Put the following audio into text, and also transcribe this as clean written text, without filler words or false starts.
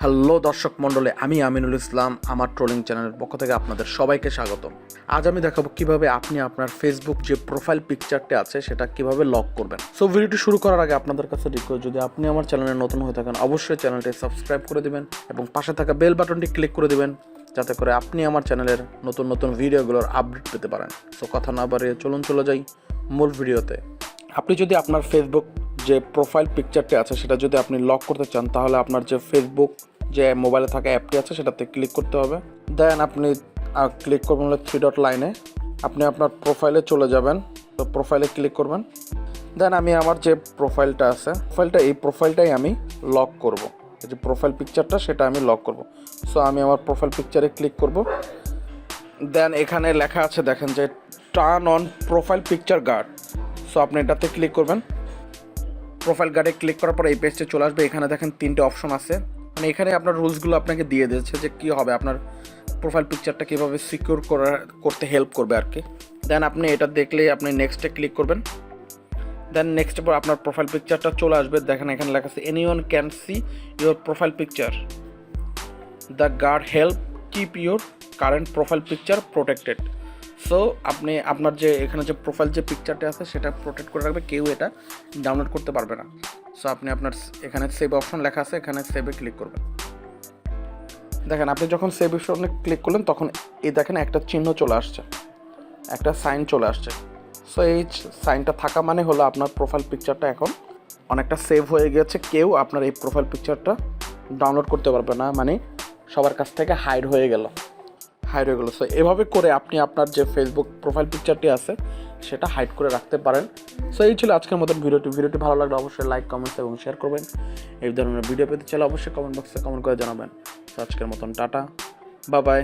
Hello দর্শক মণ্ডলী, আমি আমিনুল ইসলাম। আমার ট্রোলিং চ্যানেলের পক্ষ থেকে আপনাদের সবাইকে স্বাগতম। আজ আমি দেখাবো কিভাবে আপনি আপনার ফেসবুক যে প্রোফাইল পিকচারটি আছে সেটা কিভাবে লক করবেন। সো ভিডিওটি শুরু করার আগে আপনাদের কাছে রিকোয়েস্ট, যদি আপনি আমার চ্যানেলে নতুন হয়ে থাকেন অবশ্যই চ্যানেলটি সাবস্ক্রাইব করে দিবেন এবং পাশে থাকা বেল বাটনটি ক্লিক করে দিবেন, যাতে করে আপনি আমার চ্যানেলের নতুন নতুন ভিডিওগুলোর আপডেট পেতে পারেন। সো কথা না বাড়িয়ে চলে যাই মূল ভিডিওতে। আপনি যদি আপনার ফেসবুক যে প্রোফাইল পিকচারটি আছে সেটা যদি আপনি লক করতে চান, তাহলে আপনার যে ফেসবুক যে মোবাইলে থাকা অ্যাপটি আছে সেটাতে ক্লিক করতে হবে। দেন আপনি ক্লিক করবেন হলো 3 ডট লাইনে, আপনি আপনার প্রোফাইলে চলে যাবেন। তো প্রোফাইলে ক্লিক করবেন। দেন আমি আমার যে প্রোফাইলটা আছে এই প্রোফাইলটাই আমি লক করব। এই যে প্রোফাইল পিকচারটা সেটা আমি লক করব। সো আমি আমার প্রোফাইল পিকচারে ক্লিক করব। দেন এখানে লেখা আছে, দেখেন যে turn on profile picture guard. So আপনি এটাতে ক্লিক করবেন। প্রোফাইল গার্ডে ক্লিক করার পর এই পেজটা চলে আসবে। এখানে দেখেন 3টে অপশন আছে, মানে এখানে আপনার রুলসগুলো আপনাকে দিয়ে দিয়েছে যে কী হবে, আপনার প্রোফাইল পিকচারটা কীভাবে সিকিউর করতে হেল্প করবে আর কি। দেন আপনি এটা দেখলে আপনি নেক্সটে ক্লিক করবেন। দেন নেক্সটের পর আপনার প্রোফাইল পিকচারটা চলে আসবে। দেখেন এখানে লেখা আছে anyone can see your profile picture, the guard help keep your current profile picture protected. So আপনি আপনার যে এখানে যে প্রোফাইল যে পিকচারটা আছে সেটা প্রোটেক্ট করে রাখবে, কেউ এটা ডাউনলোড করতে পারবে না। সো আপনি আপনার এখানে সেভ অপশন লেখা আছে, এখানে সেভে ক্লিক করবেন। দেখেন আপনি যখন সেভ অপশনে ক্লিক করলেন তখন এই দেখেন একটা চিহ্ন চলে আসছে, একটা সাইন চলে আসছে। সো এই সাইনটা থাকা মানে হলো আপনার প্রোফাইল পিকচারটা এখন অনেকটা সেভ হয়ে গেছে, কেউ আপনার এই প্রোফাইল পিকচারটা ডাউনলোড করতে পারবে না, মানে সবার কাছ থেকে হাইড হয়ে গেল। সো এভাবে করে আপনি আপনার যে ফেসবুক প্রোফাইল পিকচারটি আছে সেটা হাইড করে রাখতে পারেন। সো এই ছিল আজকের মতন ভিডিওটি ভালো লাগলে অবশ্যই লাইক, কমেন্টস এবং শেয়ার করবেন। এই ধরনের ভিডিও পেতে চাইলে অবশ্যই কমেন্ট বক্সে কমেন্ট করে জানাবেন। তো আজকের মতন টাটা, বাই বাই।